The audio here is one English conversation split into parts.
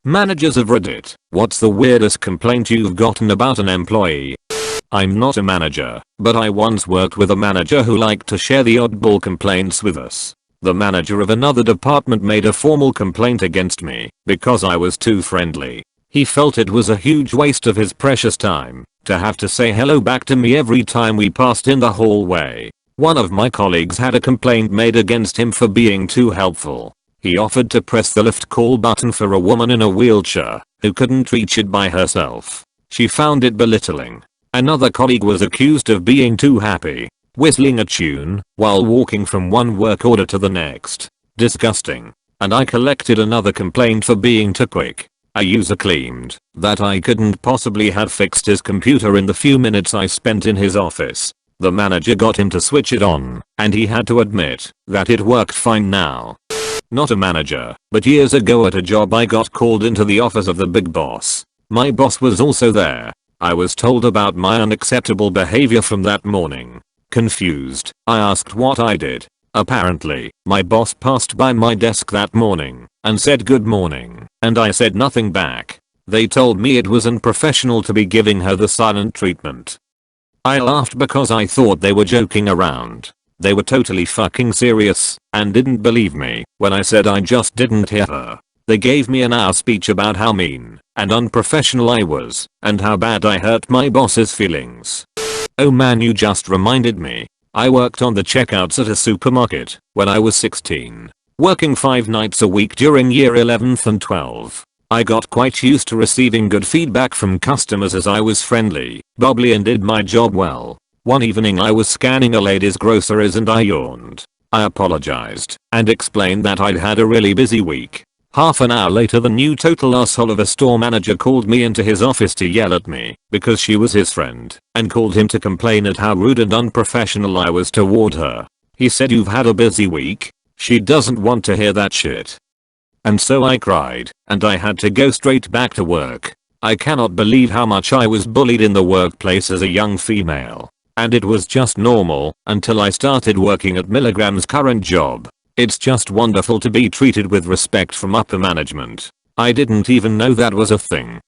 Managers of Reddit, what's the weirdest complaint you've gotten about an employee? I'm not a manager, but I once worked with a manager who liked to share the oddball complaints with us. The manager of another department made a formal complaint against me because I was too friendly. He felt it was a huge waste of his precious time to have to say hello back to me every time we passed in the hallway. One of my colleagues had a complaint made against him for being too helpful. He offered to press the lift call button for a woman in a wheelchair who couldn't reach it by herself. She found it belittling. Another colleague was accused of being too happy, whistling a tune while walking from one work order to the next. Disgusting. And I collected another complaint for being too quick. A user claimed that I couldn't possibly have fixed his computer in the few minutes I spent in his office. The manager got him to switch it on, and he had to admit that it worked fine now. Not a manager, but years ago at a job I got called into the office of the big boss. My boss was also there. I was told about my unacceptable behavior from that morning. Confused, I asked what I did. Apparently, my boss passed by my desk that morning and said good morning, and I said nothing back. They told me it was unprofessional to be giving her the silent treatment. I laughed because I thought they were joking around. They were totally fucking serious and didn't believe me when I said I just didn't hear her. They gave me an hour speech about how mean and unprofessional I was and how bad I hurt my boss's feelings. Oh man, you just reminded me. I worked on the checkouts at a supermarket when I was 16, working 5 nights a week during year 11th and 12. I got quite used to receiving good feedback from customers as I was friendly, bubbly and did my job well. One evening I was scanning a lady's groceries and I yawned. I apologized and explained that I'd had a really busy week. Half an hour later the new total asshole of a store manager called me into his office to yell at me because she was his friend and called him to complain at how rude and unprofessional I was toward her. He said, "You've had a busy week." She doesn't want to hear that shit. And so I cried and I had to go straight back to work. I cannot believe how much I was bullied in the workplace as a young female. And it was just normal until I started working at Milligram's current job. It's just wonderful to be treated with respect from upper management. I didn't even know that was a thing.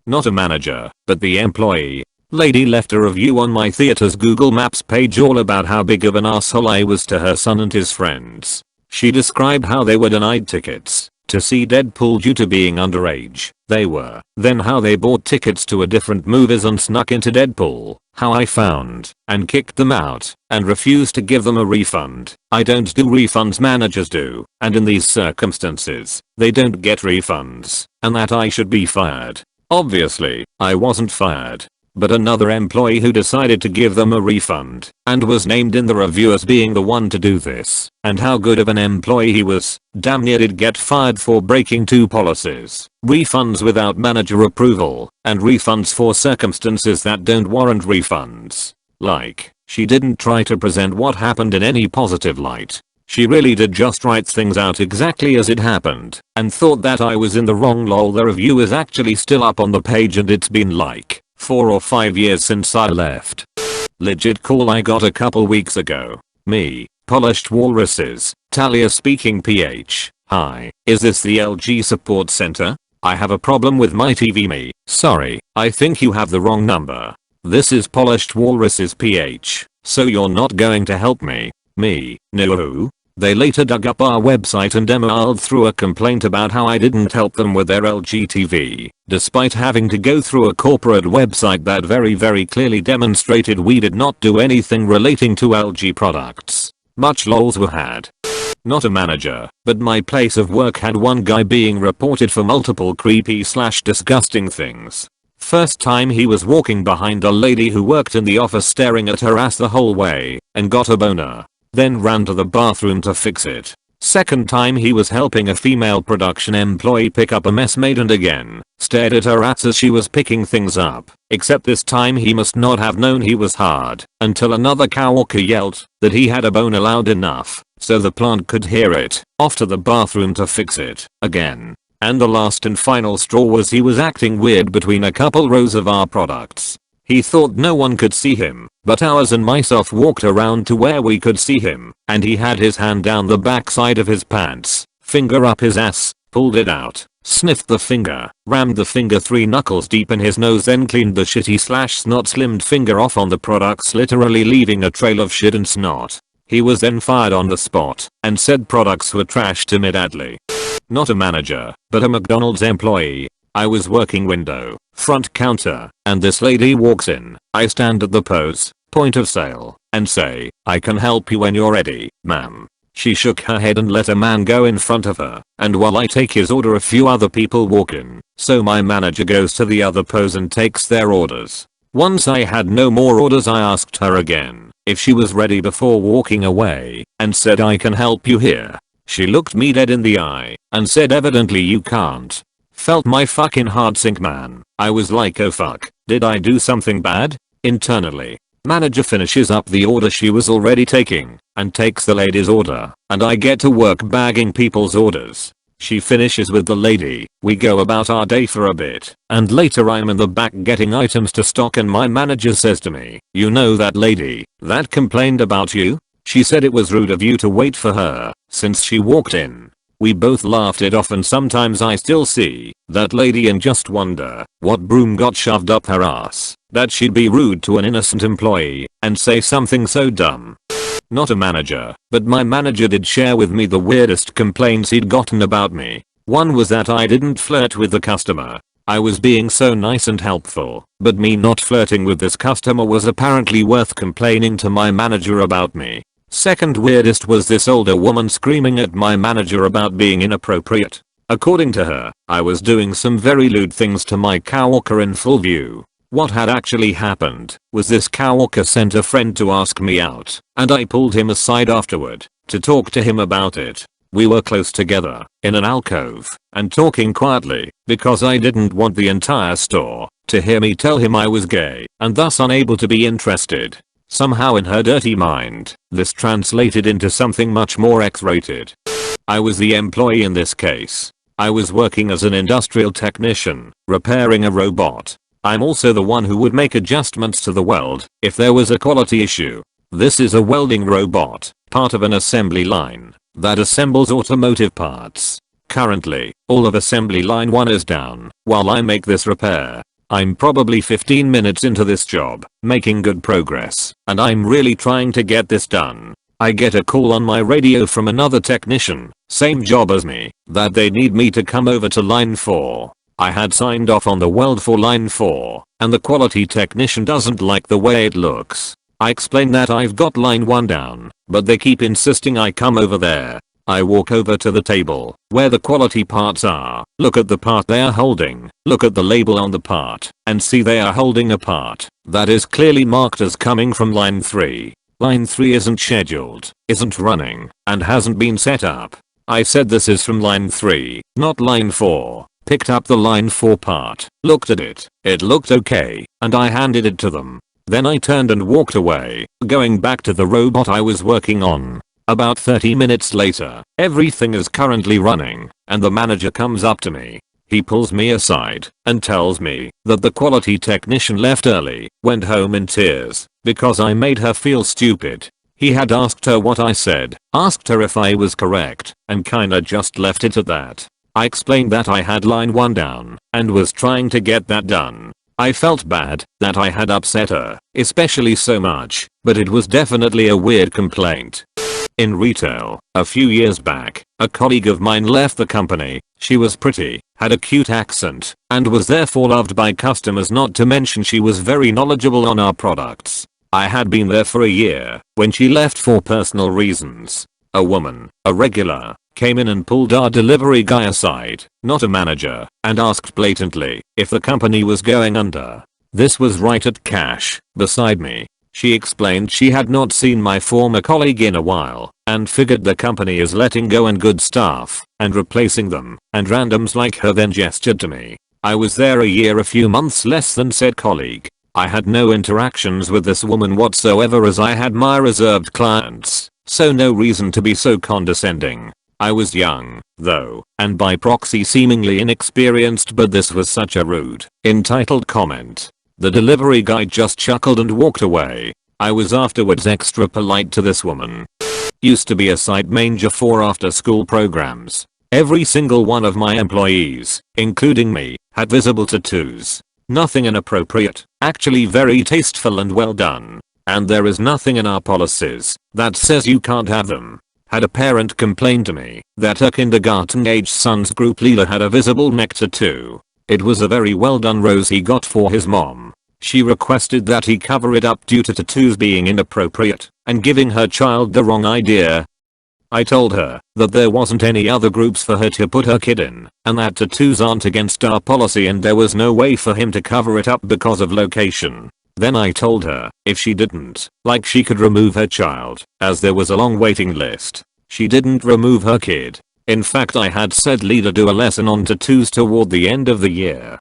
Not a manager, but the employee. Lady left a review on my theater's Google Maps page all about how big of an asshole I was to her son and his friends. She described how they were denied tickets to see Deadpool due to being underage. They were. Then how they bought tickets to a different movies and snuck into Deadpool. How I found and kicked them out and refused to give them a refund. I don't do refunds, managers do, and in these circumstances, they don't get refunds, and that I should be fired. Obviously, I wasn't fired, but another employee who decided to give them a refund and was named in the review as being the one to do this, and how good of an employee he was, damn near did get fired for breaking 2 policies: refunds without manager approval and refunds for circumstances that don't warrant refunds. Like, she didn't try to present what happened in any positive light. She really did just write things out exactly as it happened and thought that I was in the wrong. Lol, the review is actually still up on the page and it's been like 4 or 5 years since I left. Legit call I got a couple weeks ago. Me, Polished Walruses, Talia speaking PH. Hi, is this the LG support center? I have a problem with my TV. Me, sorry, I think you have the wrong number. This is Polished Walruses PH, so you're not going to help me. Me, no. They later dug up our website and emailed through a complaint about how I didn't help them with their LG TV, despite having to go through a corporate website that very clearly demonstrated we did not do anything relating to LG products. Much lols were had. Not a manager, but my place of work had one guy being reported for multiple creepy/disgusting things. First time he was walking behind a lady who worked in the office staring at her ass the whole way and got a boner. Then ran to the bathroom to fix it. Second time he was helping a female production employee pick up a mess made and again stared at her ass as she was picking things up. Except this time he must not have known he was hard until another coworker yelled that he had a boner loud enough so the plant could hear it. Off to the bathroom to fix it again. And the last and final straw was he was acting weird between a couple rows of our products. He thought no one could see him, but ours and myself walked around to where we could see him, and he had his hand down the backside of his pants, finger up his ass, pulled it out, sniffed the finger, rammed the finger 3 knuckles deep in his nose, then cleaned the shitty / snot slimmed finger off on the products, literally leaving a trail of shit and snot. He was then fired on the spot and said products were trashed immediately. Not a manager, but a McDonald's employee. I was working window, front counter, and this lady walks in. I stand at the POS, point of sale, and say, "I can help you when you're ready, ma'am." She shook her head and let a man go in front of her, and while I take his order a few other people walk in, so my manager goes to the other POS and takes their orders. Once I had no more orders, I asked her again if she was ready before walking away, and said, "I can help you here." She looked me dead in the eye and said, "Evidently you can't." Felt my fucking heart sink, man. I was like, oh fuck, did I do something bad? Internally, manager finishes up the order she was already taking and takes the lady's order, and I get to work bagging people's orders. She finishes with the lady, we go about our day for a bit, and later I'm in the back getting items to stock, and my manager says to me, "You know that lady that complained about you? She said it was rude of you to wait for her since she walked in." We both laughed it off, and sometimes I still see that lady and just wonder what broom got shoved up her ass that she'd be rude to an innocent employee and say something so dumb. Not a manager, but my manager did share with me the weirdest complaints he'd gotten about me. One was that I didn't flirt with the customer. I was being so nice and helpful, but me not flirting with this customer was apparently worth complaining to my manager about me. Second weirdest was this older woman screaming at my manager about being inappropriate. According to her, I was doing some very lewd things to my coworker in full view. What had actually happened was this coworker sent a friend to ask me out, and I pulled him aside afterward to talk to him about it. We were close together in an alcove and talking quietly because I didn't want the entire store to hear me tell him I was gay and thus unable to be interested. Somehow in her dirty mind, this translated into something much more X-rated. I was the employee in this case. I was working as an industrial technician, repairing a robot. I'm also the one who would make adjustments to the weld if there was a quality issue. This is a welding robot, part of an assembly line that assembles automotive parts. Currently, all of assembly line 1 is down while I make this repair. I'm probably 15 minutes into this job, making good progress, and I'm really trying to get this done. I get a call on my radio from another technician, same job as me, that they need me to come over to line 4. I had signed off on the weld for line 4, and the quality technician doesn't like the way it looks. I explain that I've got line 1 down, but they keep insisting I come over there. I walk over to the table where the quality parts are, look at the part they are holding, look at the label on the part, and see they are holding a part that is clearly marked as coming from line 3. Line 3 isn't scheduled, isn't running, and hasn't been set up. I said this is from line 3, not line 4. Picked up the line 4 part, looked at it looked okay, and I handed it to them. Then I turned and walked away, going back to the robot I was working on. About 30 minutes later, everything is currently running, and the manager comes up to me. He pulls me aside and tells me that the quality technician left early, went home in tears because I made her feel stupid. He had asked her what I said, asked her if I was correct, and kinda just left it at that. I explained that I had line 1 down and was trying to get that done. I felt bad that I had upset her, especially so much, but it was definitely a weird complaint. In retail, a few years back, a colleague of mine left the company. She was pretty, had a cute accent, and was therefore loved by customers, not to mention she was very knowledgeable on our products. I had been there for a year when she left for personal reasons. A woman, a regular, came in and pulled our delivery guy aside, not a manager, and asked blatantly if the company was going under. This was right at cash, beside me. She explained she had not seen my former colleague in a while and figured the company is letting go and good staff and replacing them, and randoms like her then gestured to me. I was there a year, a few months less than said colleague. I had no interactions with this woman whatsoever as I had my reserved clients, so no reason to be so condescending. I was young, though, and by proxy seemingly inexperienced, but this was such a rude, entitled comment. The delivery guy just chuckled and walked away. I was afterwards extra polite to this woman. Used to be a site manager for after school programs. Every single one of my employees, including me, had visible tattoos. Nothing inappropriate, actually very tasteful and well done. And there is nothing in our policies that says you can't have them. Had a parent complained to me that her kindergarten-aged son's group leader had a visible neck tattoo. It was a very well done rose he got for his mom. She requested that he cover it up due to tattoos being inappropriate and giving her child the wrong idea. I told her that there wasn't any other groups for her to put her kid in, and that tattoos aren't against our policy and there was no way for him to cover it up because of location. Then I told her if she didn't like she could remove her child, as there was a long waiting list. She didn't remove her kid. In fact, I had said leader do a lesson on tattoos toward the end of the year.